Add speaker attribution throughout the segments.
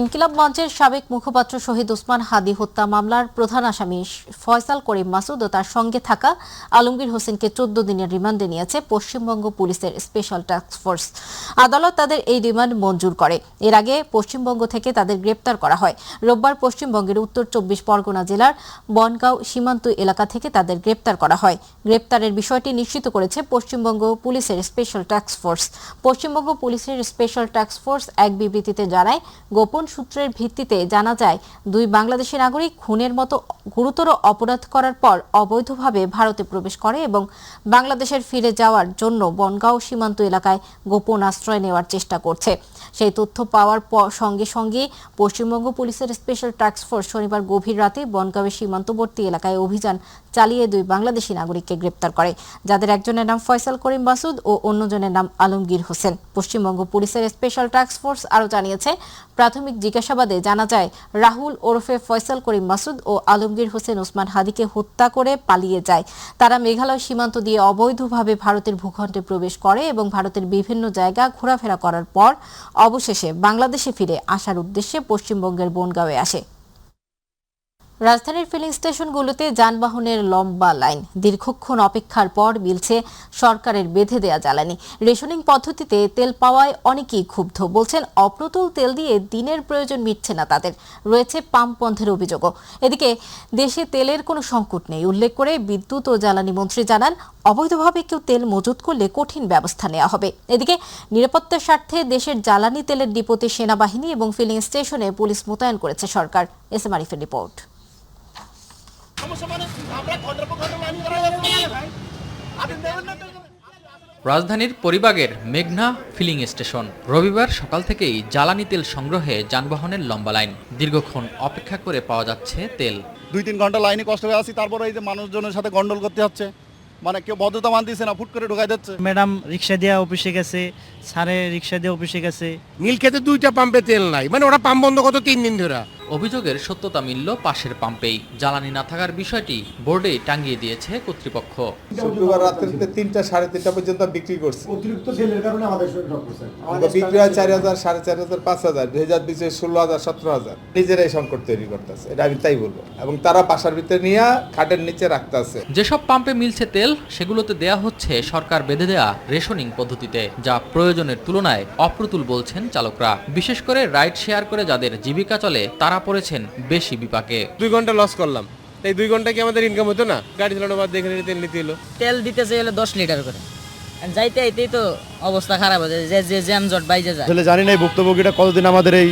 Speaker 1: ইনকিলাব মঞ্চের সাবেক মুখপাত্র শহীদ ওসমান হাদি হত্যা মামলার প্রধান আসামি ফয়সাল করিম মাসুদ ও তার সঙ্গে থাকা আলমগীর হোসেনকে 14 দিনের রিমান্ডে নিয়েছে পশ্চিমবঙ্গ পুলিশের স্পেশাল টাস্ক ফোর্স। আদালত তাদের এই রিমান্ড মঞ্জুর করে। এর আগে পশ্চিমবঙ্গ থেকে তাদের গ্রেপ্তার করা হয়। রোববার পশ্চিমবঙ্গের উত্তর 24 পরগনা জেলার বনগাঁও সীমান্ত এলাকা থেকে তাদের গ্রেপ্তার করা হয়। গ্রেপ্তারের বিষয়টি নিশ্চিত করেছে পশ্চিমবঙ্গ পুলিশের স্পেশাল টাস্ক ফোর্স। পশ্চিমবঙ্গ পুলিশের স্পেশাল টাস্ক ফোর্স এক বিবৃতিতে জানায়, গোপন সূত্রের ভিত্তিতে জানা যায় দুই বাংলাদেশি নাগরিক খুনের মতো গুরুতর অপরাধ করার পর অবৈধভাবে ভারতে প্রবেশ করে এবং বাংলাদেশের ফিরে যাওয়ার জন্য বনগাঁও সীমান্ত এলাকায় গোপন আশ্রয় নেওয়ার চেষ্টা করছে। সেই তথ্য পাওয়ার সঙ্গে সঙ্গে পশ্চিমবঙ্গ পুলিশের স্পেশাল টাস্ক ফোর্স শনিবার গভীর রাতে বনগাঁওয়ের সীমান্তবর্তী এলাকায় অভিযান চালিয়ে দুই বাংলাদেশি নাগরিককে গ্রেপ্তার করে, যাদের একজনের নাম ফয়সাল করিম মাসুদ ও অন্যজনের নাম আলমগীর হোসেন। পশ্চিমবঙ্গ পুলিশের স্পেশাল টাস্ক ফোর্স আরও জানিয়েছে, প্রাথমিক জিজ্ঞাসাবাদে জানা যায় রাহুল ওরফে ফয়সাল করিম মাসুদ ও আলমগীর হোসেন ওসমান হাদিকে হত্যা করে পালিয়ে যায়। তারা মেঘালয় সীমান্ত দিয়ে অবৈধভাবে ভারতের ভূখণ্ডে প্রবেশ করে এবং ভারতের বিভিন্ন জায়গা ঘোরাফেরা করার পর অবশেষে বাংলাদেশে ফিরে আসার উদ্দেশ্যে পশ্চিমবঙ্গের বনগাঁওয়ে আসে। রাজধানীর ফিলিং স্টেশনগুলোতে যানবাহনের লম্বা লাইন। দীর্ঘক্ষণ অপেক্ষার পর মিলছে সরকারের বেঁধে দেয়া জ্বালানি। রেশনিং পদ্ধতিতে তেল পাওয়ায় অনেকেই ক্ষুব্ধ। বলছেন, অপ্রতুল তেল দিয়ে দিনের প্রয়োজন মিটছে না তাদের। রয়েছে পাম্প বন্ধের অভিযোগও। এদিকে দেশে তেলের কোনো সংকট নেই উল্লেখ করে বিদ্যুৎ ও জ্বালানি মন্ত্রী জানান, অবৈধভাবে কেউ তেল মজুত করলে কঠিন ব্যবস্থা নেওয়া হবে। এদিকে নিরাপত্তার স্বার্থে দেশের জ্বালানি তেলের ডিপোতে সেনাবাহিনী এবং ফিলিং স্টেশনে পুলিশ মোতায়েন করেছে সরকার। এসএম আরিফের রিপোর্ট।
Speaker 2: রাজধানীর পরিবাগের মেঘনা ফিলিং স্টেশন। রবিবার সকাল থেকেই জ্বালানি তেল সংগ্রহে যানবাহনের লম্বা লাইন। দীর্ঘক্ষণ অপেক্ষা করে পাওয়া যাচ্ছে তেল।
Speaker 3: 2-3 ঘন্টা লাইনে কষ্ট হয়ে আছি, তারপরে এই যে মানুষজনের সাথে গন্ডল করতে হচ্ছে, মানে কেউ ভদ্রতা মানতেছে না, ফুট করে ঢুকাই দিচ্ছে।
Speaker 4: ম্যাডাম রিক্সা দিয়ে অফিসে গেছে, স্যারে রিক্সা দিয়ে অফিসে গেছে।
Speaker 5: নীল খেতে 2টা পাম্পে তেল নাই, মানে ওরা পাম্প বন্ধ কত 3 দিন ধরে।
Speaker 2: অভিযোগের সত্যতা মিলল পাশের পাম্পেই। জ্বালানি না থাকার বিষয়টি বোর্ডে টাঙিয়ে দিয়েছে কর্তৃপক্ষ।
Speaker 6: শুক্রবার রাত্রে 3টা 3:30 পর্যন্ত বিক্রি করছে। অতিরিক্ত তেলের কারণে আমাদের বিক্রি হয় 4,000, 4,500, 5,000, 2020 16,000, 17,000। নিজেরাই সংকট তৈরি করতেছে, এটা আমি তাই বলবো। এবং তারা বাসার ভিতরে নিয়ে খাটের নিচে রাখতেছে।
Speaker 2: যেসব পাম্পে মিলছে তেল, সেগুলোতে দেয়া হচ্ছে সরকার বেঁধে দেয়া রেশনিং পদ্ধতিতে, যা প্রয়োজনের তুলনায় অপ্রতুল বলছেন চালকরা। বিশেষ করে রাইড শেয়ার করে যাদের জীবিকা চলে, তারা পড়েছেন বেশি বিপাকে।
Speaker 5: 2 ঘন্টা লস করলাম, এই 2 ঘন্টা কি আমাদের ইনকাম হতো না? গাড়ি চালানোর বাদ দেখে তেল নিতে হলো।
Speaker 7: তেল দিতে চাইলে 10 লিটার করে, যাইতে এতেই তো অবস্থা খারাপ হয়ে যায়, যে জ্যাম জট বাইজে যায়।
Speaker 8: আসলে জানি না এই ভুক্তভোগীরা কতদিন আমাদের এই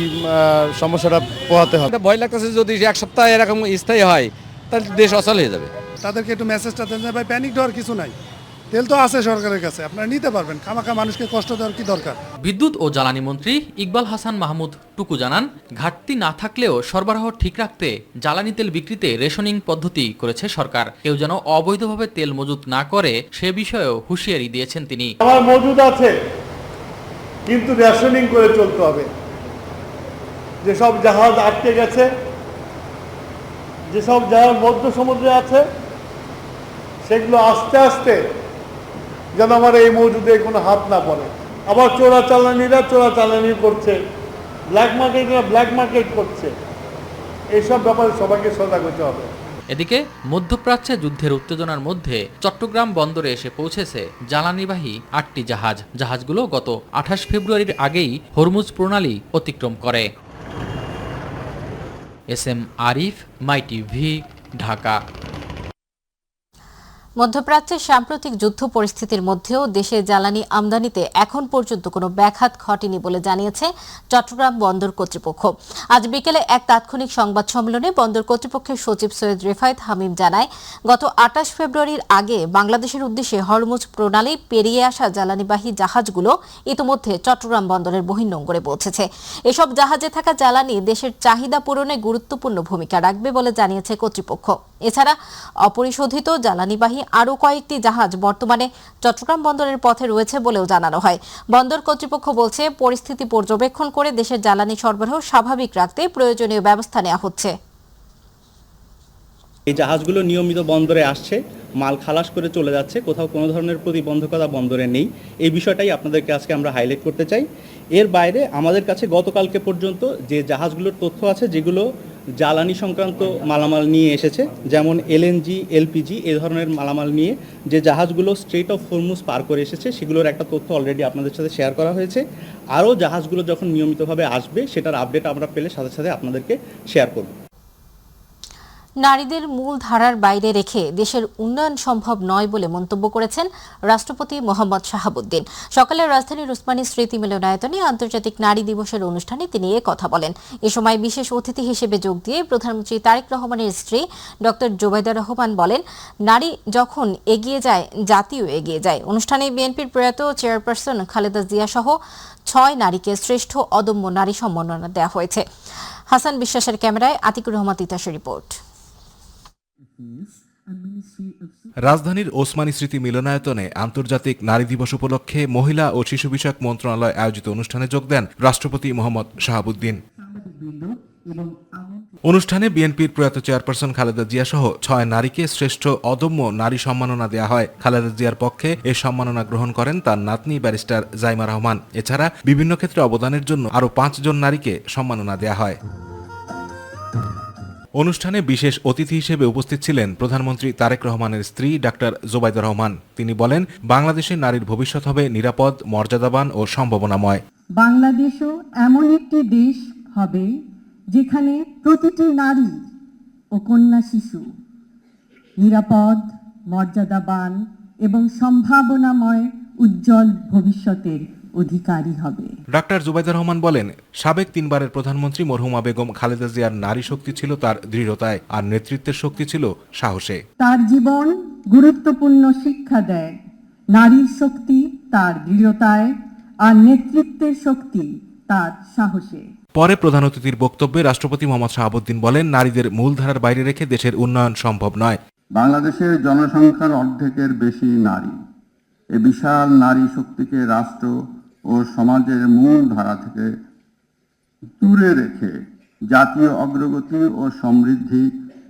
Speaker 8: সমস্যাটা পোহাতে হবে।
Speaker 5: ভয় লাগতেছে যদি 1 সপ্তাহ এরকম স্থায়ী হয়, তাহলে দেশ অচল হয়ে যাবে।
Speaker 9: তাদেরকে একটু মেসেজটা দেন যে ভাই প্যানিক দেওয়ার কিছু নাই, তেল তো আছে সরকারের কাছে, আপনারা নিতে পারবেন, খামাখা মানুষকে কষ্ট দেওয়ার কি দরকার।
Speaker 2: বিদ্যুৎ ও জ্বালানি মন্ত্রী ইকবাল হাসান মাহমুদ টুকু জানান, ঘাটতি না থাকলেও সরবরাহ ঠিক রাখতে জ্বালানি তেল বিক্রিতে রেশনিং পদ্ধতি করেছে সরকার। কেউ যেন অবৈধভাবে তেল মজুত না করে সে বিষয়েও হুঁশিয়ারি দিয়েছেন তিনি।
Speaker 10: আমার মজুদ আছে, কিন্তু রেশনিং করে চলতে হবে। যেসব জাহাজ আটকে গেছে, যেসব জাহাজ মধ্য সমুদ্রে আছে, সেগুলো আস্তে আস্তে যেন আমার এই মজুদে কোনো হাত না পড়ে। আবার চোরাচালানিরা চোরাচালানি করছে, ব্ল্যাক মার্কেটরা ব্ল্যাক মার্কেট করছে। এইসব ব্যাপারে সবাইকে সজাগ হতে হবে।
Speaker 2: এদিকে মধ্যপ্রাচ্যে যুদ্ধের উত্তেজনার মধ্যে চট্টগ্রাম বন্দরে এসে পৌঁছেছে জ্বালানিবাহী 8টি জাহাজ। জাহাজগুলো গত 28 ফেব্রুয়ারির আগেই হরমুজ প্রণালী অতিক্রম করে। এসএম আরিফ, মাই টিভি, ঢাকা।
Speaker 1: মধ্যপ্রাচ্যের সাম্প্রতিক যুদ্ধ পরিস্থিতির মধ্যেও দেশে জ্বালানি আমদানিতে এখন পর্যন্ত কোনো ব্যাঘাত ঘটেনি বলে জানিয়েছে চট্টগ্রাম বন্দর কর্তৃপক্ষ। আজ বিকেলে এক তাৎক্ষণিক সংবাদ সম্মেলনে বন্দর কর্তৃপক্ষের সচিব সৈয়দ রেফায়েত হামিম জানায়, গত 28 ফেব্রুয়ারির আগে বাংলাদেশের উদ্দেশ্যে হরমুজ প্রণালী পেরিয়ে আসা জ্বালানিবাহী জাহাজগুলো ইতিমধ্যে চট্টগ্রাম বন্দরের বহির্নোঙরে পৌঁছেছে। এসব জাহাজে থাকা জ্বালানি দেশের চাহিদা পূরণে গুরুত্বপূর্ণ ভূমিকা রাখবে বলে জানিয়েছে কর্তৃপক্ষ। এছাড়া অপরিশোধিত জ্বালানিবাহী আরও কয়েকটি জাহাজ বর্তমানে চট্টগ্রাম বন্দরের পথে রয়েছে বলেও জানানো হয়। বন্দর কর্তৃপক্ষ বলছে, পরিস্থিতি পর্যবেক্ষণ করে দেশের জ্বালানি সরবরাহ স্বাভাবিক রাখতে প্রয়োজনীয় ব্যবস্থা নেওয়া হচ্ছে।
Speaker 11: এই জাহাজগুলো নিয়মিত বন্দরে আসছে, মাল খালাস করে চলে যাচ্ছে, কোথাও কোনো ধরনের প্রতিবন্ধকতা বন্দরে নেই। এই বিষয়টাই আপনাদেরকে আজকে আমরা হাইলাইট করতে চাই। এর বাইরে আমাদের কাছে গতকালকে পর্যন্ত যে জাহাজগুলোর তথ্য আছে, যেগুলো জ্বালানি সংক্রান্ত মালামাল নিয়ে এসেছে, যেমন এলএনজি, এলপিজি এ ধরনের মালামাল নিয়ে যে জাহাজগুলো স্ট্রেট অফ হরমুজ পার করে এসেছে, সেগুলোর একটা তথ্য অলরেডি আপনাদের সাথে শেয়ার করা হয়েছে। আরও জাহাজগুলো যখন নিয়মিতভাবে আসবে, সেটার আপডেট আমরা পেলে সাথে সাথে আপনাদেরকে শেয়ার করব।
Speaker 1: নারীদের মূল ধারার বাইরে রেখে দেশের উন্নয়ন সম্ভব নয় বলে মন্তব্য করেছেন রাষ্ট্রপতি মোহাম্মদ শাহাবুদ্দিন। সকালে রাজধানীর উসমানী স্মৃতি মিলনায়তনে আন্তর্জাতিক নারী দিবসের অনুষ্ঠানে তিনি এ কথা বলেন। এ সময় বিশেষ অতিথি হিসেবে যোগ দিয়ে প্রধানমন্ত্রী তারেক রহমানের স্ত্রী ডক্টর জোবাইদা রহমান বলেন, নারী যখন এগিয়ে যায়, জাতিও এগিয়ে যায়। অনুষ্ঠানে বিএনপির প্রয়াত চেয়ারপারসন খালেদা জিয়া সহ 6 নারীকে শ্রেষ্ঠ অদম্য নারী সম্মাননা দেওয়া হয়েছে। হাসান বিশ্বাসের ক্যামেরায় আতিকুর রহমান তিতাসের রিপোর্ট।
Speaker 12: রাজধানীর ওসমানী স্মৃতি মিলনায়তনে আন্তর্জাতিক নারী দিবস উপলক্ষে মহিলা ও শিশু বিষয়ক মন্ত্রণালয় আয়োজিত অনুষ্ঠানে যোগ দেন রাষ্ট্রপতি মোহাম্মদ শাহাবুদ্দিন। অনুষ্ঠানে বিএনপির প্রয়াত চেয়ারপারসন খালেদা জিয়া সহ 6 নারীকে শ্রেষ্ঠ অদম্য নারী সম্মাননা দেওয়া হয়। খালেদা জিয়ার পক্ষে এ সম্মাননা গ্রহণ করেন তার নাতনি ব্যারিস্টার জাইমা রহমান। এছাড়া বিভিন্ন ক্ষেত্রে অবদানের জন্য আরও 5 জন নারীকে সম্মাননা দেওয়া হয়। অনুষ্ঠানে বিশেষ অতিথি হিসেবে উপস্থিত ছিলেন প্রধানমন্ত্রী তারেক রহমানের স্ত্রী ডাক্তার জোবাইদা রহমান। তিনি বলেন, বাংলাদেশের নারীর ভবিষ্যৎ হবে নিরাপদ, মর্যাদাবান ও সম্ভাবনাময়।
Speaker 13: বাংলাদেশও এমন একটি দেশ হবে যেখানে প্রতিটি নারী ও কন্যা শিশু নিরাপদ, মর্যাদাবান এবং সম্ভাবনাময় উজ্জ্বল ভবিষ্যতের অধিকারী হবে।
Speaker 12: ডাক্তার জুবাইদা রহমান বলেন, সাবেক 3 বারের প্রধানমন্ত্রী মরহুমা বেগম খালেদা জিয়ার নারী শক্তি ছিল তার দৃঢ়তায়, আর নেতৃত্বের শক্তি ছিল সাহসে।
Speaker 13: তার জীবন গুরুত্বপূর্ণ শিক্ষা দেয়। নারীর শক্তি তার দৃঢ়তায়, আর নেতৃত্বের শক্তি তার সাহসে।
Speaker 12: পরে প্রধান অতিথির বক্তব্যে রাষ্ট্রপতি মোহাম্মদ শাহাবুদ্দিন বলেন, নারীদের মূলধারার বাইরে রেখে দেশের উন্নয়ন সম্ভব নয়।
Speaker 14: বাংলাদেশের জনসংখ্যার অর্ধেকের বেশি নারী। এ বিশাল নারী শক্তিকে রাষ্ট্র ও সমাজের মূল ধারা থেকে দূরে রেখে জাতীয় অগ্রগতি ও সমৃদ্ধি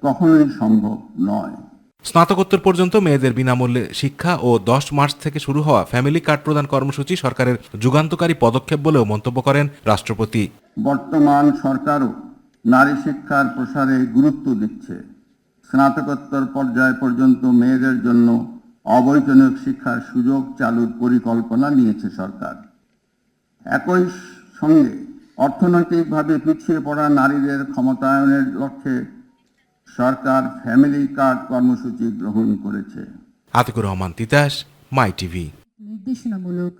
Speaker 14: কখনোই সম্ভব নয়।
Speaker 12: স্নাতকোত্তর পর্যন্ত মেয়েদের বিনামূল্যে শিক্ষা ও 10 মার্চ থেকে শুরু হওয়া ফ্যামিলি কার্ড প্রদান কর্মসূচি সরকারের যুগান্তকারী পদক্ষেপ বলেও মন্তব্য করেন রাষ্ট্রপতি।
Speaker 14: বর্তমান সরকারও নারী শিক্ষার প্রসারে গুরুত্ব দিচ্ছে। স্নাতকোত্তর পর্যায় পর্যন্ত মেয়েদের জন্য অবৈতনিক শিক্ষার সুযোগ চালুর পরিকল্পনা নিয়েছে সরকার। একই সঙ্গে অর্থনৈতিকভাবে পিছিয়ে পড়া নারীদের ক্ষমতায়নের লক্ষ্যে সরকার ফ্যামিলি কার্ড কর্মসূচি গ্রহণ করেছে।
Speaker 12: আতিকুর রহমান তিতাস, মাই টিভি।
Speaker 13: নির্দেশনামূলক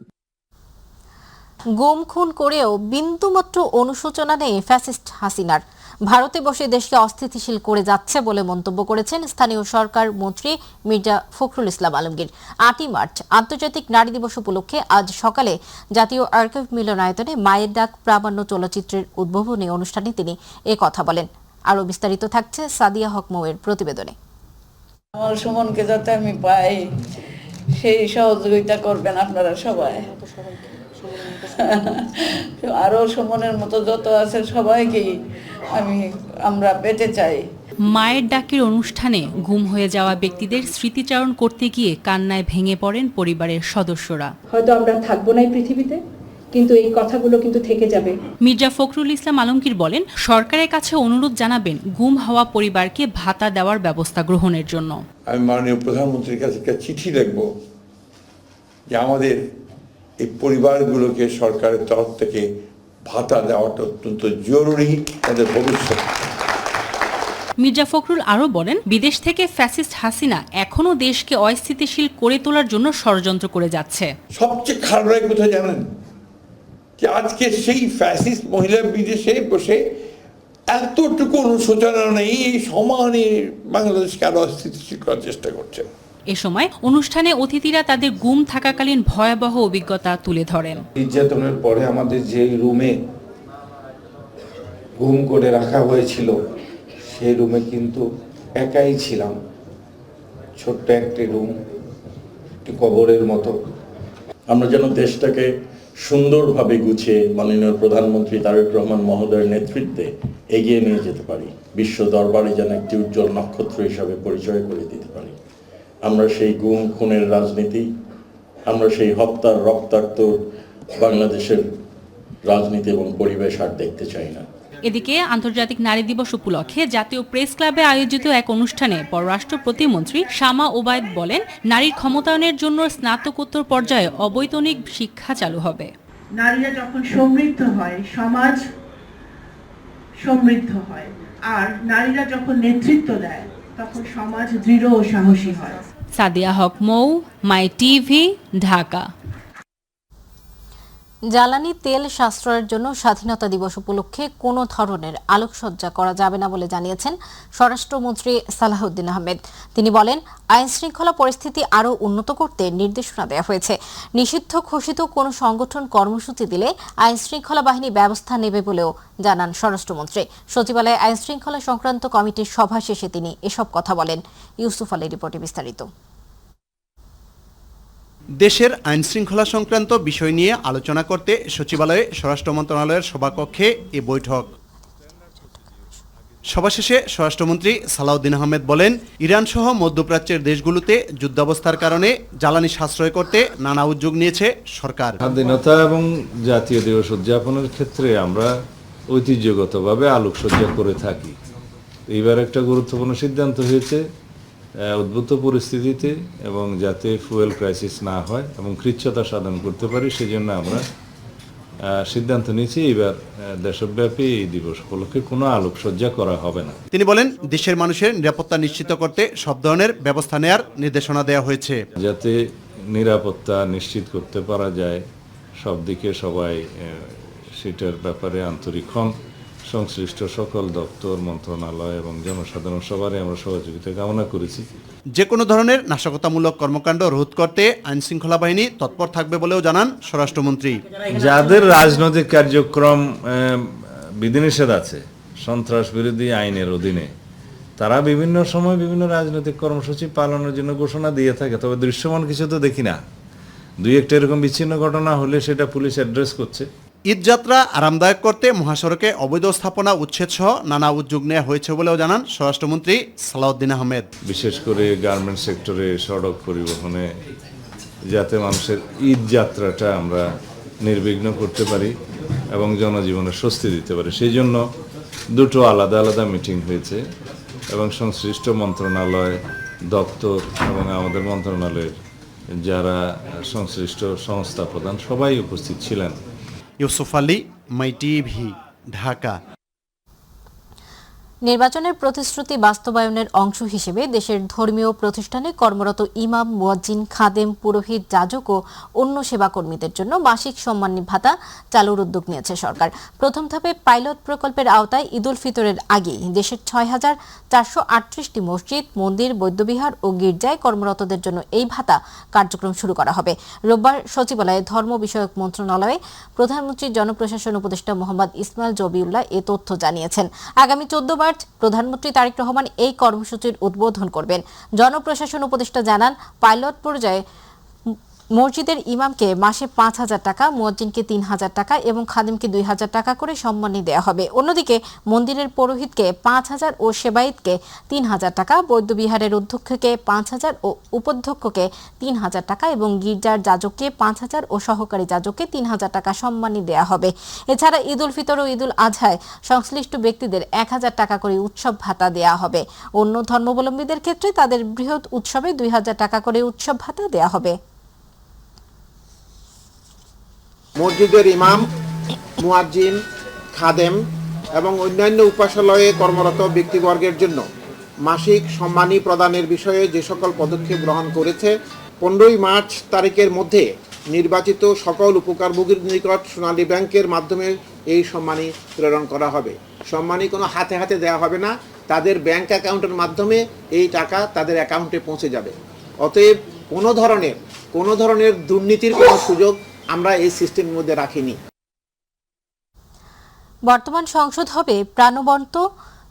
Speaker 1: গুম খুন করেও বিন্দুমাত্র অনুশোচনা নেই ফ্যাসিস্ট হাসিনার। ভারতে বসে দেশকে অস্থিতিশীল করে যাচ্ছে বলে মন্তব্য করেছেন স্থানীয় সরকার মন্ত্রী মির্জা ফখরুল ইসলাম আলমগীর। 8 মার্চ আন্তর্জাতিক নারী দিবস উপলক্ষে আজ সকালে জাতীয় আর্কাইভ মিলনায়তনে মায়ের ডাক প্রামাণ্য চলচ্চিত্রের উদ্বোধনী অনুষ্ঠানে তিনি এ কথা বলেন। আরও বিস্তারিত থাকছে সাদিয়া হক মৌয়ের প্রতিবেদনে।
Speaker 15: আমার সুমনকে যাতে আমি পাই, সেই সহযোগিতা করবেন আপনারা সবাই। আরো সুমনের মতো যত আছে সবাইকেই আমরা পেতে চাই।
Speaker 16: মায়ের ডাকের অনুষ্ঠানে গুম হয়ে যাওয়া ব্যক্তিদের স্মৃতিচারণ করতে গিয়ে কান্নায় ভেঙে পড়েন পরিবারের সদস্যরা।
Speaker 17: হয়তো আমরা থাকবো না এই পৃথিবীতে, কিন্তু এই কথাগুলো কিন্তু থেকে যাবে।
Speaker 16: মির্জা ফখরুল ইসলাম আলমগীর বলেন, সরকারের কাছে অনুরোধ জানাবেন গুম হওয়া পরিবারকে ভাতা দেওয়ার ব্যবস্থা গ্রহণের জন্য।
Speaker 18: আমি মাননীয় প্রধানমন্ত্রীর কাছে একটা চিঠি লিখব যে আমাদের এই পরিবারগুলোকে সরকারের তরফ থেকে ভাতা দেওয়াটা অত্যন্ত জরুরি তাদের ভবিষ্যৎ।
Speaker 16: মির্জা ফখরুল আরও বলেন, বিদেশ থেকে ফ্যাসিস্ট হাসিনা এখনো দেশকে অস্থিতিশীল করে তোলার জন্য ষড়যন্ত্র করে যাচ্ছে।
Speaker 18: সবচেয়ে খারাপ লাগে কোথায় জানেন, যে আজকে সেই ফ্যাসিস্ট মহিলা বিদেশে বসে এতটুকু অনুশোচনা নেই, এই সমানে বাংলাদেশকে আরো অস্থিতিশীল করার চেষ্টা করছে।
Speaker 16: এ সময় অনুষ্ঠানে অতিথিরা তাদের গুম থাকাকালীন ভয়াবহ অভিজ্ঞতা তুলে ধরেন।
Speaker 19: নির্যাতনের পরে আমাদের যে রুমে গুম করে রাখা হয়েছিল, সেই রুমে কিন্তু একাই ছিলাম। ছোট্ট একটি রুম, একটি কবরের মতো।
Speaker 20: আমরা যেন দেশটাকে সুন্দরভাবে গুছিয়ে মাননীয় প্রধানমন্ত্রী তারেক রহমান মহোদয়ের নেতৃত্বে এগিয়ে নিয়ে যেতে পারি, বিশ্ব দরবারে যেন একটি উজ্জ্বল নক্ষত্র হিসাবে পরিচয় করে দিতে পারি। আমরা সেই গুম খুনের রাজনীতি, আমরা সেই হত্যার রক্তাক্ত বাংলাদেশের রাজনীতি এবং পরিবেশ আর দেখতে চাই না।
Speaker 16: এদিকে আন্তর্জাতিক নারী দিবস উপলক্ষে জাতীয় প্রেস ক্লাবে আয়োজিত এক অনুষ্ঠানে পররাষ্ট্র প্রতিমন্ত্রী শামা ওবায়দ বলেন, নারীর ক্ষমতায়নের জন্য স্নাতকোত্তর পর্যায়ে অবৈতনিক শিক্ষা চালু হবে।
Speaker 13: নারীরা যখন সমৃদ্ধ হয়, সমাজ সমৃদ্ধ হয়, আর নারীরা যখন নেতৃত্ব দেয় তখন সমাজ দৃঢ় ও সাহসী হয়।
Speaker 16: সাদিয়া হক মৌ, মাই টিভি, ঢাকা।
Speaker 1: জ্বালানি তেল সাশ্রয়ের জন্য স্বাধীনতা দিবস উপলক্ষে কোনো ধরনের আলোকসজ্জা করা যাবে না বলে জানিয়েছেন স্বরাষ্ট্রমন্ত্রী সালাহউদ্দিন আহমেদ। তিনি বলেন, আইন শৃঙ্খলা পরিস্থিতি আরও উন্নত করতে নির্দেশনা দেওয়া হয়েছে। নিষিদ্ধ ঘোষিত কোনো সংগঠন কর্মসূচি দিলে আইন শৃঙ্খলা বাহিনী ব্যবস্থা নেবে বলেও জানান স্বরাষ্ট্রমন্ত্রী। সচিবালয়ে আইন শৃঙ্খলা সংক্রান্ত কমিটির সভা শেষে তিনি এসব কথা বলেন। ইউসুফ আলীর রিপোর্টে বিস্তারিত।
Speaker 21: দেশের আইন শৃঙ্খলা সংক্রান্ত বিষয় নিয়ে আলোচনা করতে সচিবালয়ে স্বরাষ্ট্র মন্ত্রণালয়ের সভাকক্ষে এ বৈঠক। সভা শেষে স্বরাষ্ট্রমন্ত্রী সালাউদ্দিন আহমেদ বলেন, ইরান সহ মধ্যপ্রাচ্যের দেশগুলোতে যুদ্ধাবস্থার কারণে জ্বালানি সাশ্রয় করতে নানা উদ্যোগ নিয়েছে সরকার।
Speaker 22: স্বাধীনতা এবং জাতীয় দিবস উদযাপনের ক্ষেত্রে আমরা ঐতিহ্যগতভাবে আলোকসজ্জা করে থাকি। এইবার একটা গুরুত্বপূর্ণ সিদ্ধান্ত হয়েছে, উদ্ভূত পরিস্থিতিতে এবং যাতে ফুয়েল ক্রাইসিস না হয় এবং কৃচ্ছতা সাধন করতে পারি, সেজন্য আমরা সিদ্ধান্ত নিয়েছি এবার দেশব্যাপী এই দিবস উপলক্ষে কোনো আলোকসজ্জা করা হবে না।
Speaker 21: তিনি বলেন, দেশের মানুষের নিরাপত্তা নিশ্চিত করতে সব ধরনের ব্যবস্থা নেওয়ার নির্দেশনা দেওয়া হয়েছে।
Speaker 22: যাতে নিরাপত্তা নিশ্চিত করতে পারা যায় সব দিকে সবাই সেটার ব্যাপারে আন্তরিক হন। সংশ্লিষ্ট সকল দপ্তর, মন্ত্রণালয় এবং জনসাধারণ সবারই আমরা সহযোগিতা কামনা করেছি।
Speaker 21: যে কোনো ধরনের নাশকতামূলক কর্মকাণ্ড রোধ করতে আইন শৃঙ্খলা বাহিনী তৎপর থাকবে বলেও জানান স্বরাষ্ট্রমন্ত্রী।
Speaker 22: যাদের রাজনৈতিক কার্যক্রম বিধিনিষেধ আছে সন্ত্রাস বিরোধী আইনের অধীনে, তারা বিভিন্ন সময় বিভিন্ন রাজনৈতিক কর্মসূচি পালনের জন্য ঘোষণা দিয়ে থাকে, তবে দৃশ্যমান কিছু তো দেখি না। দুই একটা এরকম বিচ্ছিন্ন ঘটনা হলে সেটা পুলিশ অ্যাড্রেস করছে।
Speaker 21: ঈদযাত্রা আরামদায়ক করতে মহাসড়কে অবৈধ স্থাপনা উচ্ছেদ সহ নানা উদ্যোগ নেওয়া হয়েছে বলেও জানান স্বরাষ্ট্রমন্ত্রী সালাউদ্দিন আহমেদ।
Speaker 22: বিশেষ করে গার্মেন্টস সেক্টরে সড়ক পরিবহনে যাতে মানুষের ঈদযাত্রাটা আমরা নির্বিঘ্ন করতে পারি এবং জনজীবনে স্বস্তি দিতে পারি, সেই জন্য দুটো আলাদা আলাদা মিটিং হয়েছে এবং সংশ্লিষ্ট মন্ত্রণালয়, দপ্তর এবং আমাদের মন্ত্রণালয়ের যারা সংশ্লিষ্ট সংস্থা প্রধান সবাই উপস্থিত ছিলেন।
Speaker 21: ইউসুফ আলী, মাই টিভি, ঢাকা।
Speaker 1: নির্বাচনের প্রতিশ্রুতি বাস্তবায়নের অংশ হিসেবে দেশের ধর্মীয় প্রতিষ্ঠানে কর্মরত ইমাম, মুয়াজ্জিন, খাদেম, পুরোহিত, যাজক ও অন্য সেবাকর্মীদের জন্য মাসিক সম্মানী ভাতা চালুর উদ্যোগ নিয়েছে সরকার। প্রথম ধাপে পাইলট প্রকল্পের আওতায় ঈদুল ফিতরের আগেই দেশের ৬,৪৩৮টি মসজিদ, মন্দির, বৌদ্ধবিহার ও গির্জায় কর্মরতদের জন্য এই ভাতা কার্যক্রম শুরু করা হবে। রোববার সচিবালয়ে ধর্ম বিষয়ক মন্ত্রণালয়ে প্রধানমন্ত্রীর জনপ্রশাসন উপদেষ্টা মোহাম্মদ ইসমাইল জবিউল্লাহ এ তথ্য জানিয়েছেন। আগামী ১৪ মার্চ প্রধানমন্ত্রী তারেক রহমান এই কর্মসূচির উদ্বোধন করবেন। জনপ্রশাসন উপদেষ্টা জানান, পাইলট পর্যায়ে মসজিদের ইমামকে মাসে ৫,০০০ টাকা, মুয়াজ্জিনকে ৩,০০০ টাকা এবং খাদিমকে ২,০০০ টাকা করে সম্মানী দেওয়া হবে। অন্যদিকে মন্দিরের পুরোহিতকে ৫,০০০ ও সেবায়েতকে ৩,০০০ টাকা, বৌদ্ধবিহারের অধ্যক্ষকে ৫,০০০ ও উপাধ্যক্ষকে ৩,০০০ টাকা এবং গির্জার যাজককে ৫,০০০ ও সহকারী যাজককে ৩,০০০ টাকা সম্মানী দেওয়া হবে। এছাড়া ঈদ উল ফিতর ও ঈদ উল আজহায় সংশ্লিষ্ট ব্যক্তিদের ১,০০০ টাকা করে উৎসব ভাতা দেওয়া হবে। অন্য ধর্মাবলম্বীদের ক্ষেত্রে তাদের বৃহৎ উৎসবে ২,০০০ টাকা করে উৎসব ভাতা দেওয়া হবে।
Speaker 23: মসজিদের ইমাম, মুয়াজ্জিন, খাদেম এবং অন্যান্য উপাসালয়ে কর্মরত ব্যক্তিবর্গের জন্য মাসিক সম্মানী প্রদানের বিষয়ে যে সকল পদক্ষেপ গ্রহণ করেছে, 15 মার্চ তারিখের মধ্যে নির্বাচিত সকল উপকারভোগীর নিকট সোনালী ব্যাংকের মাধ্যমে এই সম্মানী প্রেরণ করা হবে। সম্মানী কোনো হাতে হাতে দেওয়া হবে না, তাদের ব্যাংক অ্যাকাউন্টের মাধ্যমে এই টাকা তাদের অ্যাকাউন্টে পৌঁছে যাবে। অতএব কোনো ধরনের দুর্নীতির কোনো সুযোগ আমরা এই সিস্টেমের মধ্যে রাখিনি।
Speaker 1: বর্তমান সংসদ হবে প্রাণবন্ত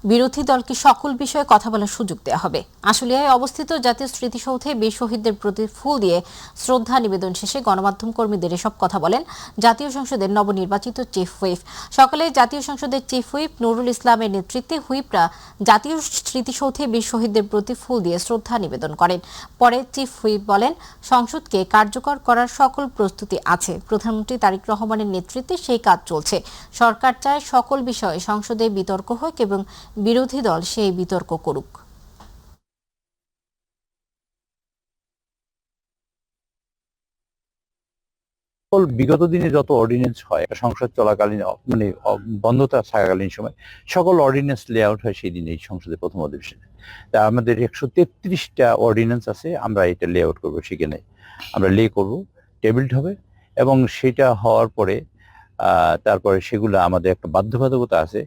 Speaker 1: বিরোধী দলকে সকল বিষয়ে কথা বলার সুযোগ দেওয়া হবে। আশুলিয়ায় অবস্থিত জাতীয় স্মৃতিসৌধে বীর শহীদদের প্রতি ফুল দিয়ে শ্রদ্ধা নিবেদন শেষে গণমাধ্যম কর্মীদের এসব কথা বলেন জাতীয় সংসদের নবনির্বাচিত চিফ হুইপ। সকালে জাতীয় সংসদের চিফ হুইপ নুরুল ইসলামের নেতৃত্বে হুইপরা জাতীয় স্মৃতিসৌধে বীর শহীদদের প্রতি ফুল দিয়ে শ্রদ্ধা নিবেদন করেন। পরে চিফ হুইপ বলেন, সংসদকে কার্যকর করার সকল প্রস্তুতি আছে। প্রধানমন্ত্রী তারেক রহমানের নেতৃত্বে সেই কাজ চলছে। সরকার চায় সকল বিষয়ে সংসদে বিতর্ক হোক এবং বিরোধী দল সেই বিতর্ক করুক।
Speaker 3: বিগত দিনে যত অর্ডিন্যান্স হয় সংসদ চলাকালীন মানে বন্ধতা থাকাকালীন সময় সকল অর্ডিন্যান্স লেআউট হয় সেই দিনে এই সংসদের প্রথম অধিবেশনে। তা আমাদের 133টা অর্ডিন্যান্স আছে, আমরা এটা লেআউট করবো, সেখানে আমরা করব, টেবিলড হবে এবং সেটা হওয়ার পরে তারপরে সেগুলো আমাদের একটা বাধ্যবাধকতা আছে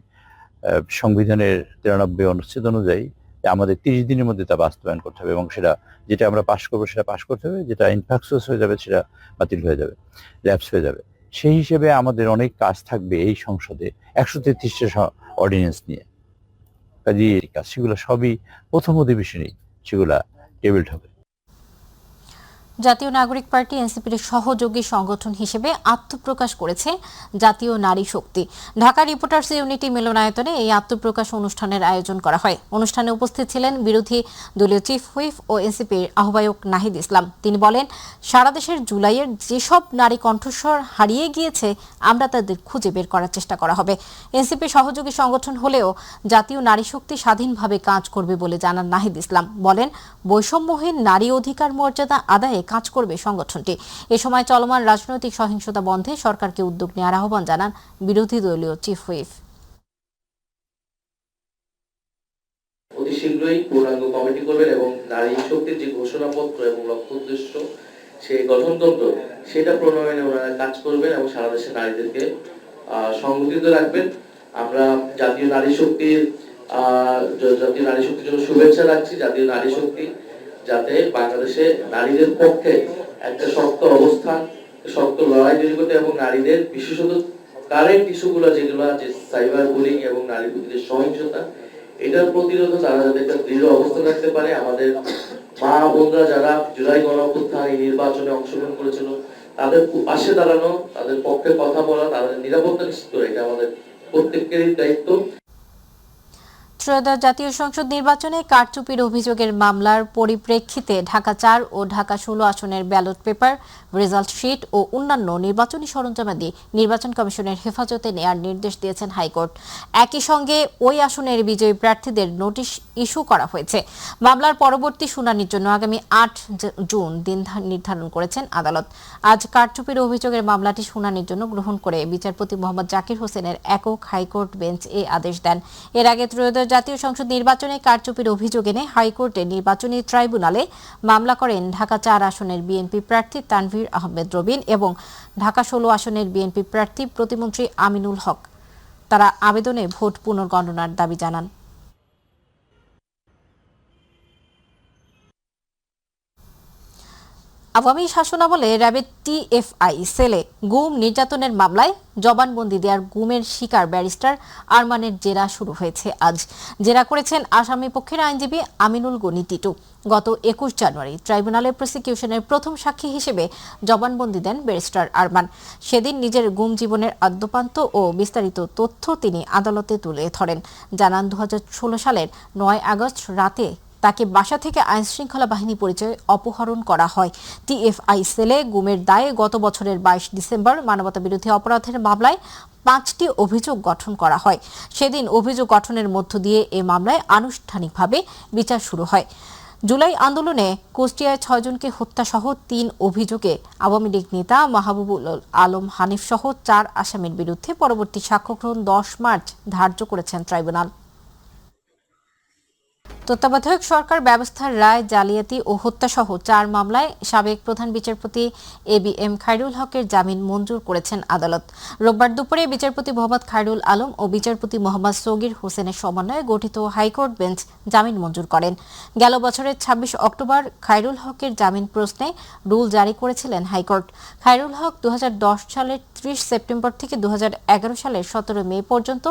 Speaker 3: সংবিধানের 93 অনুচ্ছেদ অনুযায়ী আমাদের 30 দিনের মধ্যে তা বাস্তবায়ন করতে হবে এবং সেটা যেটা আমরা পাশ করবো সেটা পাশ করতে হবে, যেটা ইনফ্যাকচুয়াস হয়ে যাবে সেটা বাতিল হয়ে যাবে, ল্যাপস হয়ে যাবে। সেই হিসেবে আমাদের অনেক কাজ থাকবে এই সংসদে 133টা অর্ডিন্যান্স নিয়ে। কাজে কাজ সেগুলো সবই প্রথম অধিবেশনেই সেগুলা টেবিলড হবে।
Speaker 1: জাতীয় নাগরিক পার্টি এনসিপির সহযোগী সংগঠন হিসেবে আত্মপ্রকাশ করেছে জাতীয় নারী শক্তি। ঢাকা রিপোর্টার্স ইউনিটি মিলনায়তনে এই আত্মপ্রকাশ অনুষ্ঠানের আয়োজন করা হয়। অনুষ্ঠানে উপস্থিত ছিলেন বিরোধী দলীয় চিফ হুইপ ও এনসিপির আহ্বায়ক নাহিদ ইসলাম। তিনি বলেন, সারা দেশের জুলাইয়ের যেসব নারী কণ্ঠস্বর হারিয়ে গিয়েছে আমরা তাদের খুঁজে বের করার চেষ্টা করা হবে। এনসিপি সহযোগী সংগঠন হলেও জাতীয় নারী শক্তি স্বাধীনভাবে কাজ করবে বলে জানান নাহিদ ইসলাম। বলেন, বৈষম্যহীন নারী অধিকার মর্যাদা আদায়ে কাজ করবে সংগঠনটি। এ সময় চলমান রাজনৈতিক সহিংসতা বন্ধে সরকারকে উদ্যোগ নেওয়ার আহ্বান জানান বিরোধী দলীয় চিফ হুইপ।
Speaker 4: অতি শীঘ্রই পূর্ণাঙ্গ কমিটি করবেন এবং নারী শক্তির যে ঘোষণাপত্র এবং লক্ষ্য উদ্দেশ্য সেই গঠনতন্ত্র সেটা প্রণয়নে ওনারা কাজ করবেন এবং সারা দেশের নারীদেরকে সংগঠিত রাখবেন। আমরা জাতীয় নারী শক্তির জন্য শুভেচ্ছা রাখছি। জাতীয় নারী শক্তি যাতে বাংলাদেশে নারীদের পক্ষে একটা শক্ত অবস্থান, শক্ত লড়াই তৈরি করতে এবং নারীদের বিশেষত কারেন্ট ইস্যুগুলো যেগুলো যে সাইবার বুলিং এবং নারী প্রতি সহিংসতা এটার প্রতিরোধে তারা যাতে একটা দৃঢ় অবস্থান রাখতে পারে। আমাদের মা বোনরা যারা জুলাই গণঅভ্যুত্থান এই নির্বাচনে অংশগ্রহণ করেছিল তাদের পাশে দাঁড়ানো, তাদের পক্ষে কথা বলা, তাদের নিরাপত্তা নিশ্চিত করা এটা আমাদের প্রত্যেকেরই দায়িত্ব।
Speaker 1: ত্রয়োদশ জাতীয় সংসদ নির্বাচনে কারচুপির অভিযোগের মামলার পরিপ্রেক্ষিতে ঢাকা 4 ও ঢাকা 16 আসনের ব্যালট পেপার, রেজাল্ট শিট ও অন্যান্য নির্বাচনী সরঞ্জামাদি নির্বাচন কমিশনের হেফাজতে নেয়ার নির্দেশ দিয়েছেন হাইকোর্ট। একই সঙ্গে ওই আসনের বিজয়ী প্রার্থীদের নোটিশ ইস্যু করা হয়েছে। মামলার পরবর্তী শুনানির জন্য আগামী 8 জুন দিন নির্ধারণ করেছেন আদালত। আজ কারচুপির অভিযোগের মামলাটি শুনানির জন্য গ্রহণ করে বিচারপতি মোহাম্মদ জাকির হোসেনের একক হাইকোর্ট বেঞ্চ এই আদেশ দেন। এর আগে ত্রয়োদশ জাতীয় সংসদ নির্বাচনে কারচুপির অভিযোগ এনে হাইকোর্টে নির্বাচনী ট্রাইব্যুনালে মামলা করেন ঢাকা 4 আসনের বিএনপি প্রার্থী তানভীর আহমেদ রবিন এবং ঢাকা 16 আসনের বিএনপি প্রার্থী প্রতিমন্ত্রী আমিনুল হক। তারা আবেদনে ভোট পুনর্গণনার দাবি জানান। আওয়ামী শাসনামলে র্যাবের টিএফআই সেলে গুম নির্যাতনের মামলায় জবানবন্দি দেওয়ার গুমের শিকার ব্যারিস্টার আরমানের জেরা শুরু হয়েছে আজ। জেরা করেছেন আসামি পক্ষের আইনজীবী আমিনুল গনি টিটু। গত 21 জানুয়ারি ট্রাইব্যুনালে প্রসিকিউশনের প্রথম সাক্ষী হিসেবে জবানবন্দি দেন ব্যারিস্টার আরমান। সেদিন নিজের গুম জীবনের আদ্যোপান্ত ও বিস্তারিত তথ্য তিনি আদালতে তুলে ধরেন। জানান 2016 সালের 9 আগস্ট রাতে তাকে বাসা থেকে আইনশৃঙ্খলা বাহিনী পরিচয়ে অপহরণ করা হয়। টিএফআই সেলে গুমের দায়ে গত বছরের 22 ডিসেম্বর মানবতাবিরোধী অপরাধের মামলায় 5টি অভিযোগ গঠন করা হয়। সেদিন অভিযোগ গঠনের মধ্য দিয়ে এ মামলায় আনুষ্ঠানিকভাবে বিচার শুরু হয়। জুলাই আন্দোলনে কুষ্টিয়ায় 6 জনকে হত্যা সহ 3 অভিযোগে আওয়ামী লীগ নেতা মাহবুবুল আলম হানিফ সহ 4 আসামির বিরুদ্ধে পরবর্তী সাক্ষ্য গ্রহণ 10 মার্চ ধার্য করেছেন ট্রাইব্যুনাল। তত্ত্বাবধায়ক সরকার ব্যবস্থার রায় জালিয়াতি ও হত্যাসহ 4 মামলায় সাবেক প্রধান বিচারপতি ABM খায়রুল হকের জামিন মঞ্জুর করেছেন আদালত। রোববার দুপুরে বিচারপতি মোহাম্মদ খায়রুল আলম ও বিচারপতি মোহাম্মদ সগির হোসেনের সমন্বয়ে গঠিত হাইকোর্ট বেঞ্চ জামিন মঞ্জুর করেন। গেল বছরের 26 অক্টোবর খায়রুল হকের জামিন প্রশ্নে রুল জারি করেছিলেন হাইকোর্ট। খায়রুল হক 2010 সালের 30 সেপ্টেম্বর থেকে 2011 সালের 17 মে পর্যন্ত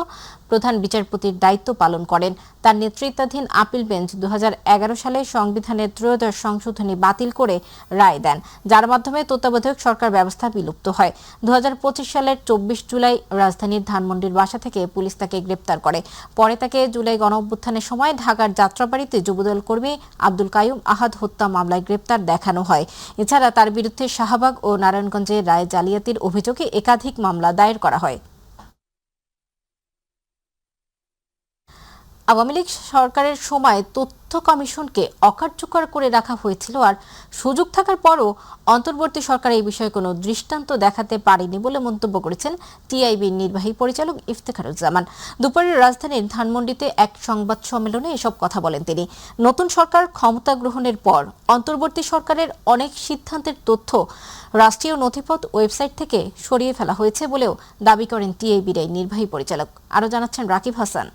Speaker 1: প্রধান বিচারপতির দায়িত্ব পালন করেন। তার নেতৃত্বাধীন আপিল বেঞ্চ 2011 সালে সংবিধানের 13শ সংশোধনী বাতিল করে রায় দেন, যার মাধ্যমে তত্ত্বাবধায়ক সরকার ব্যবস্থা বিলুপ্ত হয়। 2025 সালের 24 জুলাই রাজধানীর ধানমন্ডির বাসা থেকে পুলিশ তাকে গ্রেপ্তার করে। পরে তাকে জুলাই গণঅভ্যুত্থানের সময় ঢাকার যাত্রাবাড়িতে যুবদল কর্মী আব্দুল কাইয়ুম আহাদ হত্যা মামলায় গ্রেপ্তার দেখানো হয়। এছাড়া তার বিরুদ্ধে শাহবাগ ও নারায়ণগঞ্জে রায় জালিয়াতির অভিযোগে একাধিক মামলা দায়ের করা হয়। আওয়ামী লীগ সরকারের সময় তথ্য কমিশনকে অকার্যকর করে রাখা হয়েছিল, আর সুযোগ থাকার পরও অন্তর্বর্তী সরকার এই বিষয়ে কোনো দৃষ্টান্ত দেখাতে পারেনি বলে মন্তব্য করেছেন টিআইবির নির্বাহী পরিচালক ইফতেখারুজ্জামান। দুপুরে রাজধানীর ধানমন্ডিতে এক সংবাদ সম্মেলনে এসব কথা বলেন তিনি। নতুন সরকার ক্ষমতা গ্রহণের পর অন্তর্বর্তী সরকারের অনেক সিদ্ধান্তের তথ্য রাষ্ট্রীয় নথিপত্র ওয়েবসাইট থেকে সরিয়ে ফেলা হয়েছে বলেও দাবি করেন টিআইবির এই নির্বাহী পরিচালক। আরও জানাচ্ছেন রাকিব হাসান।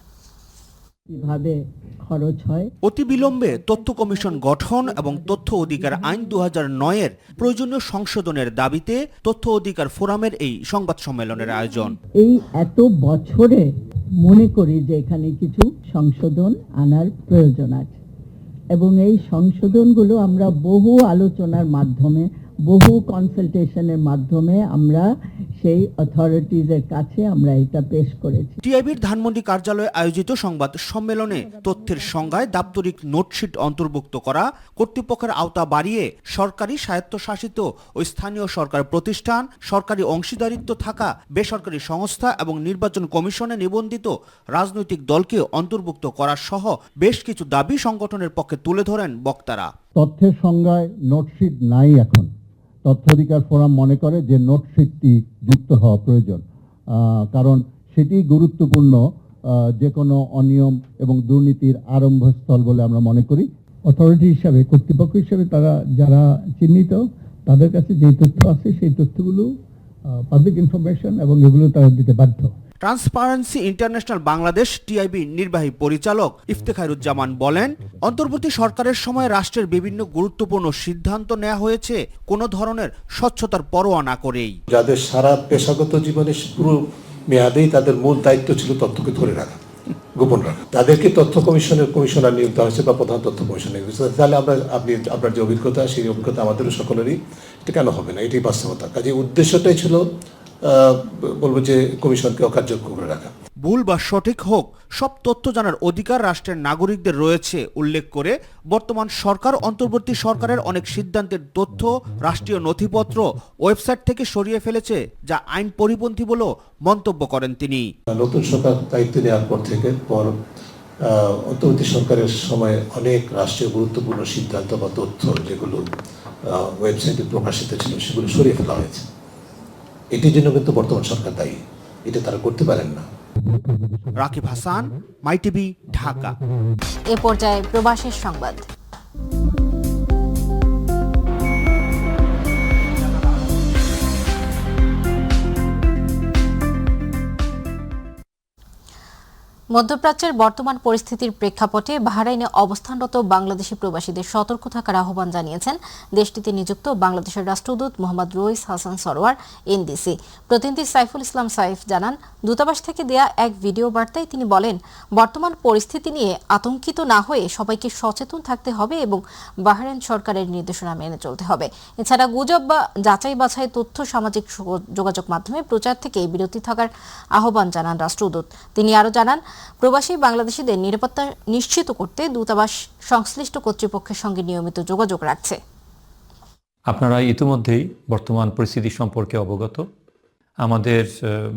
Speaker 6: অতি বিলম্বে তথ্য কমিশন গঠন এবং তথ্য অধিকার আইন 2009-এর প্রয়োজনীয় সংশোধনের দাবিতে তথ্য অধিকার ফোরামের এই সংবাদ সম্মেলনের আয়োজন।
Speaker 13: এই এত বছরে মনে করি যে এখানে কিছু সংশোধন আনার প্রয়োজন আছে, এবং এই সংশোধনগুলো আমরা বহু আলোচনার মাধ্যমে, বহু কনসালটেশনের মাধ্যমে আমরা সেই অথরিটিজের কাছে আমরা এটা পেশ করেছি।
Speaker 6: টিআইবির ধানমন্ডি কার্যালয়ে আয়োজিত সংবাদ সম্মেলনে তথ্যের সংজ্ঞায় দাপ্তরিক নোটশিট অন্তর্ভুক্ত করা, কর্তৃপক্ষের আওতা বাড়িয়ে সরকারি স্বায়ত্তশাসিত ও স্থানীয় সরকার প্রতিষ্ঠান, সরকারি অংশীদারিত্ব থাকা বেসরকারি সংস্থা এবং নির্বাচন কমিশনে নিবন্ধিত রাজনৈতিক দলকে অন্তর্ভুক্ত করা সহ বেশ কিছু দাবি সংগঠনের পক্ষে তুলে ধরেন বক্তারা।
Speaker 7: তথ্যের সংজ্ঞায় নোটশিট নাই এখন। তথ্য অধিকার ফোরাম মনে করে যে নোটশিটটি যুক্ত হওয়া প্রয়োজন, কারণ সেটি গুরুত্বপূর্ণ যে কোনো অনিয়ম এবং দুর্নীতির আরম্ভস্থল বলে আমরা মনে করি। অথরিটি হিসাবে, কর্তৃপক্ষ হিসাবে তারা যারা চিহ্নিত, তাদের কাছে যে তথ্য আছে সেই তথ্যগুলো পাবলিক ইনফরমেশন এবং এগুলো তারা দিতে বাধ্য।
Speaker 6: ট্রান্সপারেন্সি ইন্টারন্যাশনাল বাংলাদেশ টিআইবি নির্বাহী পরিচালক ইফতেখারুজ্জামান বলেন, অন্তর্বর্তী সরকারের সময় রাষ্ট্রের বিভিন্ন গুরুত্বপূর্ণ সিদ্ধান্ত নেওয়া হয়েছে কোনো ধরনের স্বচ্ছতার পরোয়া না করেই।
Speaker 8: যাদের সারা পেশাগত জীবনে পুরো মেয়াদেই তাদের মূল দায়িত্ব ছিল তথ্যকে ধরে রাখা, গোপন রাখা, তাদেরকে তথ্য কমিশনের কমিশনার নিয়োগ দেওয়া হয়েছে বা প্রধান তথ্য কমিশন নিয়োগ হয়েছে। তাহলে আপনার যে অভিজ্ঞতা, সেই অভিজ্ঞতা আমাদেরও সকলেরই, এটা কেন হবে না? এটাই বাস্তবতা। কাজে উদ্দেশ্যটাই ছিল বলবো যে কমিশনকে অকার্যকর করে রাখা।
Speaker 6: ভুল বা সঠিক হোক, সব তথ্য জানার অধিকার রাষ্ট্রের নাগরিকদের রয়েছে উল্লেখ করে বর্তমান সরকার অন্তর্বর্তী সরকারের অনেক সিদ্ধান্তের তথ্য রাষ্ট্রীয় নথিপত্র ওয়েবসাইট থেকে সরিয়ে ফেলেছে, যা আইন পরিপন্থী বলেও মন্তব্য করেন তিনি।
Speaker 8: নতুন সরকার দায়িত্ব নেওয়ার পর থেকে অন্তর্বর্তী সরকারের সময় অনেক রাষ্ট্রীয় গুরুত্বপূর্ণ সিদ্ধান্ত বা তথ্য যেগুলো ওয়েবসাইটে প্রকাশিত ছিল সেগুলো সরিয়ে ফেলা হয়েছে। এটির জন্য কিন্তু বর্তমান সরকার দায়ী, এটা তারা করতে পারেন না।
Speaker 6: রাকিব হাসান, মাই টিভি, ঢাকা।
Speaker 1: এ পর্যায়ে প্রবাসের সংবাদ। মধ্যপ্রাচ্যের বর্তমান পরিস্থিতির প্রেক্ষাপটে বাহরাইনে অবস্থানরত বাংলাদেশি প্রবাসীদের সতর্ক থাকার আহ্বান জানিয়েছেন দেশটিতে নিযুক্ত বাংলাদেশের রাষ্ট্রদূত মোহাম্মদ রইস হাসান সরোয়ার এনডিসি। প্রতিনিধি সাইফুল ইসলাম সাইফ জানান, দূতাবাস থেকে দেয়া এক ভিডিও বার্তায় তিনি বলেন, বর্তমান পরিস্থিতি নিয়ে আতঙ্কিত না হয়ে সবাইকে সচেতন থাকতে হবে এবং বাহরাইন সরকারের নির্দেশনা মেনে চলতে হবে। এছাড়া গুজব বা যাচাই বাছাই তথ্য সামাজিক যোগাযোগ মাধ্যমে প্রচার থেকে বিরতি থাকার আহ্বান জানান রাষ্ট্রদূত। তিনি আরও জানান, প্রবাসী বাংলাদেশিদের নিরাপত্তা নিশ্চিত করতে দূতাবাস সংশ্লিষ্ট কর্তৃপক্ষের সঙ্গে নিয়মিত যোগাযোগ রাখছে।
Speaker 24: আপনারা ইতিমধ্যেই বর্তমান পরিস্থিতি সম্পর্কে অবগত। আমাদের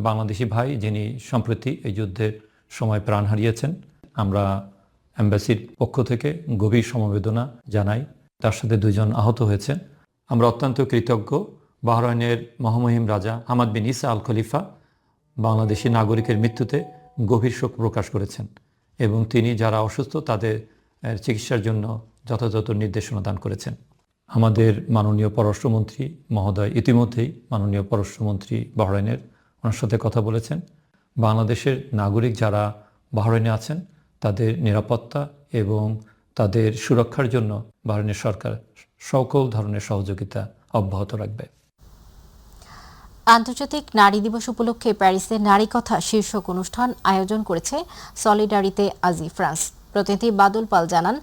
Speaker 24: বাংলাদেশি ভাই যিনি সম্প্রতি এই যুদ্ধের সময় প্রাণ হারিয়েছেন, আমরা এম্বাসির পক্ষ থেকে গভীর সমবেদনা জানাই। তার সাথে 2 জন আহত হয়েছেন। আমরা অত্যন্ত কৃতজ্ঞ। বাহরাইনের মহামহিম রাজা হামাদ বিন ইসা আল খলিফা বাংলাদেশি নাগরিকের মৃত্যুতে গভীর শোক প্রকাশ করেছেন এবং তিনি যারা অসুস্থ তাদের চিকিৎসার জন্য যথাযথ নির্দেশনা দান করেছেন। আমাদের মাননীয় পররাষ্ট্রমন্ত্রী মহোদয় ইতিমধ্যেই মাননীয় পররাষ্ট্রমন্ত্রী বাহরাইনের ওনার সাথে কথা বলেছেন। বাংলাদেশের নাগরিক যারা বাহরাইনে আছেন তাদের নিরাপত্তা এবং তাদের সুরক্ষার জন্য বাহরাইনের সরকার সকল ধরনের সহযোগিতা অব্যাহত রাখবে।
Speaker 1: আন্তর্জাতিক নারী দিবস উপলক্ষে প্যারিসে নারী কথা শীর্ষক অনুষ্ঠান আয়োজন করেছে সলিডারিতে আজি ফ্রান্স। প্রতিনিধি বাদল পাল জানান,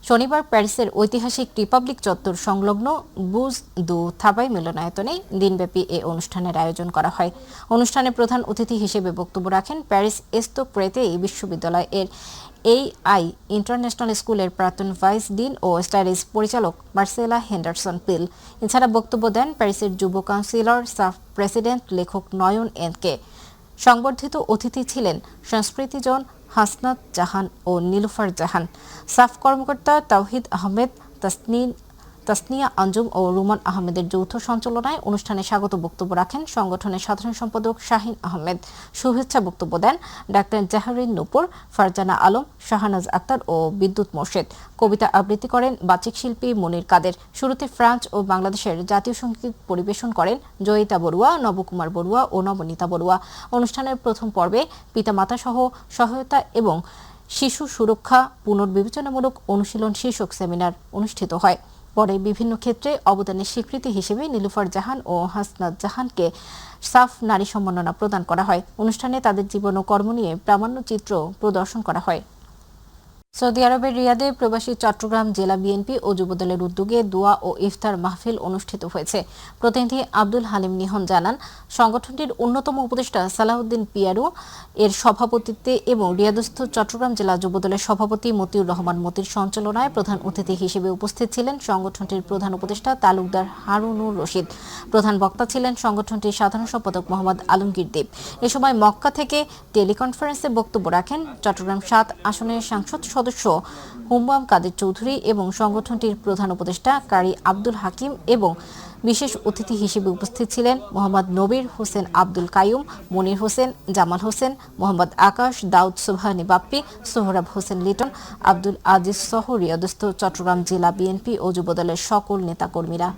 Speaker 1: শনিবার প্যারিসের ঐতিহাসিক রিপাবলিক চত্বর সংলগ্ন বুজ দু থাবাই মিলনায়তনে দিনব্যাপী এ অনুষ্ঠানের আয়োজন করা হয়। অনুষ্ঠানে প্রধান অতিথি হিসেবে বক্তব্য রাখেন প্যারিস এস্তো প্রেতেই বিশ্ববিদ্যালয়ের AI ইন্টারন্যাশনাল স্কুলের প্রাক্তন ভাইস ডিন ও স্টাডিজ পরিচালক মার্সেলা হেন্ডারসন পিল। এছাড়া বক্তব্য দেন প্যারিসের যুব কাউন্সিলর সাফ প্রেসিডেন্ট লেখক নয়ন এনকে। সংবর্ধিত অতিথি ছিলেন সংস্কৃতিজন হাসনাত জাহান ও নীলুফার জাহান। সাফ কর্মকর্তা তাওহিদ আহমেদ, তাসনিয়া আঞ্জুম ও রুমান আহমেদের যৌথ সঞ্চালনায় অনুষ্ঠানে স্বাগত বক্তব্য রাখেন সংগঠনের সাধারণ সম্পাদক শাহিন আহমেদ। শুভেচ্ছা বক্তব্য দেন ডাক্তার জাহারিন নূপুর, ফারজানা আলম, শাহনাজ আক্তার ও বিদ্যুৎ মোর্শেদ। কবিতা আবৃত্তি করেন বাচিক শিল্পী মনির কাদের। শুরুতে ফ্রান্স ও বাংলাদেশের জাতীয় সঙ্গীত পরিবেশন করেন জয়িতা বড়ুয়া, নবকুমার বড়ুয়া ও নবনীতা বড়ুয়া। অনুষ্ঠানের প্রথম পর্বে পিতামাতা সহ সহায়তা এবং শিশু সুরক্ষা পুনর্বিবেচনামূলক অনুশীলন শীর্ষক সেমিনার অনুষ্ঠিত হয়। পরে বিভিন্ন ক্ষেত্রে অবদানের স্বীকৃতি হিসেবে নীলুফার জাহান ও হাসনাত জাহানকে সাফ নারী সম্মাননা প্রদান করা হয়। অনুষ্ঠানে তাদের জীবন ও কর্ম নিয়ে প্রামাণ্যচিত্র প্রদর্শন করা হয়। সৌদি আরবের রিয়াদে প্রবাসী চট্টগ্রাম জেলা বিএনপি ও যুবদলের উদ্যোগে দোয়া ও ইফতার মাহফিল অনুষ্ঠিত হয়েছে। প্রতিনিধি আব্দুল হালিম নিহন জানান, সংগঠনটির অন্যতম উপদেষ্টা সালাউদ্দিন পিয়ারু এর সভাপতিত্বে এবং রিয়াদস্থ চট্টগ্রাম জেলা যুবদলের সভাপতি মতিউর রহমান মতির সঞ্চালনায় প্রধান অতিথি হিসেবে উপস্থিত ছিলেন সংগঠনটির প্রধান উপদেষ্টা তালুকদার হারুনুর রশিদ। প্রধান বক্তা ছিলেন সংগঠনটির সাধারণ সম্পাদক মোহাম্মদ আলমগীর দেব। এ সময় মক্কা থেকে টেলিকনফারেন্সে বক্তব্য রাখেন চট্টগ্রাম ৭ আসনের সাংসদ সদস্য হুম্মাম কাদের চৌধুরী এবং সংগঠনটির প্রধান উপদেষ্টা কারি আব্দুল হাকিম এবং বিশেষ অতিথি হিসেবে উপস্থিত ছিলেন মোহাম্মদ নবীর হোসেন আব্দুল কাইয়ুম, মনির হোসেন, জামাল হোসেন, মোহাম্মদ আকাশ, দাউদ সুবহানি বাপ্পি, সোহরাব হোসেন লিটন, আব্দুল আজিজ সহ রিয়াদস্থ চট্টগ্রাম জেলা বিএনপি ও যুবদলের সকল নেতাকর্মীরা।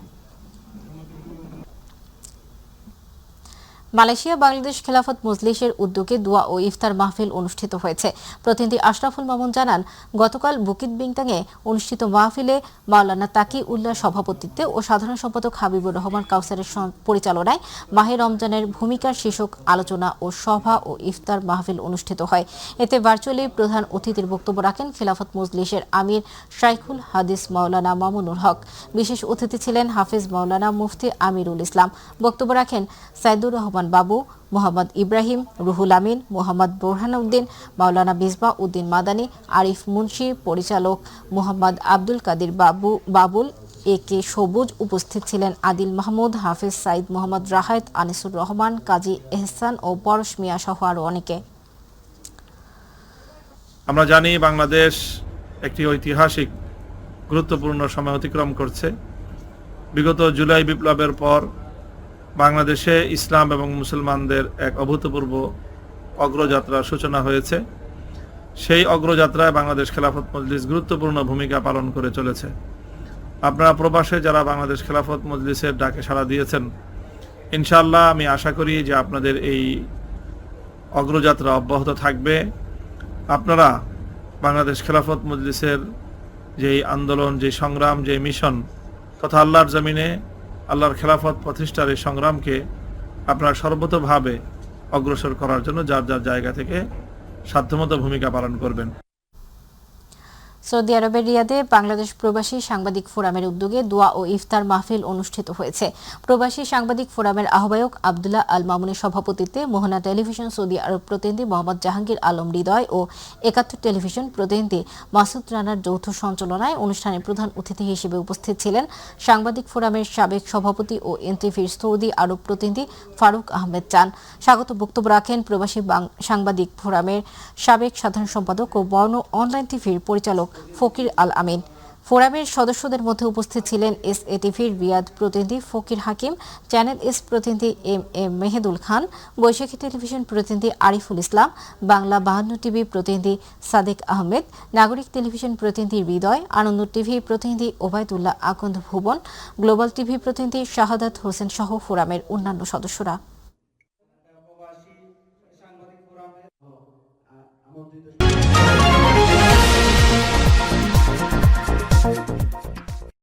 Speaker 1: মালয়েশিয়া বাংলাদেশ খেলাফত মজলিসের উদ্যোগে দোয়া ও ইফতার মাহফিল অনুষ্ঠিত হয়েছে। প্রতিনিধি আশরাফুল মামুন জানান, গতকাল বুকিত বিংতাংয়ে অনুষ্ঠিত মাহফিলে মাওলানা তাকি উল্লাহ সভাপতিত্বে ও সাধারণ সম্পাদক হাবিবুর রহমান কাউসারের পরিচালনায় মাহে রমজানের ভূমিকার শীর্ষক আলোচনা ও সভা ও ইফতার মাহফিল অনুষ্ঠিত হয়। এতে ভার্চুয়ালি প্রধান অতিথির বক্তব্য রাখেন খেলাফত মজলিসের আমির শাইখুল হাদিস মাওলানা মামুনুল হক। বিশেষ অতিথি ছিলেন হাফিজ মাওলানা মুফতি আমিরুল ইসলাম। বক্তব্য রাখেন সাইদুর রহমান বাবু, মোহাম্মদ ইব্রাহিম, রুহুল আমিন, মোহাম্মদ বোরহানউদ্দিন, মাওলানা বিসবা উদ্দিন মাদানী, আরিফ মুন্সি, পরিচালক মোহাম্মদ আব্দুল কাদির বাবুল, একে সবুজ। উপস্থিত ছিলেন আদিল মাহমুদ, হাফিজ সাইদ, মোহাম্মদ রাহায়েত, আনিসুর রহমান, কাজী এহসান ও পরশ মিয়া সহ আরো অনেকে।
Speaker 2: আমরা জানি বাংলাদেশ একটি ঐতিহাসিক গুরুত্বপূর্ণ সময় অতিক্রম করছে। বিগত জুলাই বিপ্লবের পর বাংলাদেশে ইসলাম এবং মুসলমানদের এক অভূতপূর্ব অগ্রযাত্রার সূচনা হয়েছে। সেই অগ্রযাত্রায় বাংলাদেশ খেলাফত মজলিস গুরুত্বপূর্ণ ভূমিকা পালন করে চলেছে। আপনারা প্রবাসে যারা বাংলাদেশ খেলাফত মজলিসের ডাকে সাড়া দিয়েছেন, ইনশাআল্লাহ আমি আশা করি যে আপনাদের এই অগ্রযাত্রা অব্যাহত থাকবে। আপনারা বাংলাদেশ খেলাফত মজলিসের যেই আন্দোলন, যে সংগ্রাম, যে মিশন তথা আল্লাহর জমিনে আল্লাহর খেলাফত প্রতিষ্ঠার এই সংগ্রামকে আপনারা সর্বতোভাবে অগ্রসর করার জন্য যার যার জায়গা থেকে সাধ্যমতো ভূমিকা পালন করবেন।
Speaker 1: সৌদি আরবের রিয়াদে বাংলাদেশ প্রবাসী সাংবাদিক ফোরামের উদ্যোগে দোয়া ও ইফতার মাহফিল অনুষ্ঠিত হয়েছে। প্রবাসী সাংবাদিক ফোরামের আহ্বায়ক আব্দুল্লাহ আল মামুনের সভাপতিত্বে মোহনা টেলিভিশন সৌদি আরব প্রতিনিধি মোহাম্মদ জাহাঙ্গীর আলম হৃদয় ও ৭১ টেলিভিশন প্রতিনিধি মাসুদ রানার যৌথ সঞ্চালনায় অনুষ্ঠানে প্রধান অতিথি হিসেবে উপস্থিত ছিলেন সাংবাদিক ফোরামের সাবেক সভাপতি ও এনটিভির সৌদি আরব প্রতিনিধি ফারুক আহমেদ চান। স্বাগত বক্তব্য রাখেন প্রবাসী সাংবাদিক ফোরামের সাবেক সাধারণ সম্পাদক ও বর্ণ অনলাইন টিভির পরিচালক ফকির আল আমিন। ফোরামের সদস্যদের মধ্যে উপস্থিত ছিলেন SATVর রিয়াদ প্রতিনিধি ফকির হাকিম, চ্যানেল এস প্রতিনিধি MM মেহেদুল খান, বৈশাখী টেলিভিশন প্রতিনিধি আরিফুল ইসলাম, বাংলা 52 টিভি প্রতিনিধি সাদেক আহমেদ, নাগরিক টেলিভিশন প্রতিনিধি হৃদয়, আনন্দ টিভি প্রতিনিধি ওবায়দুল্লাহ আকন্দ ভুবন, গ্লোবাল টিভি প্রতিনিধি শাহাদাত হোসেন সহ ফোরামের অন্যান্য সদস্যরা।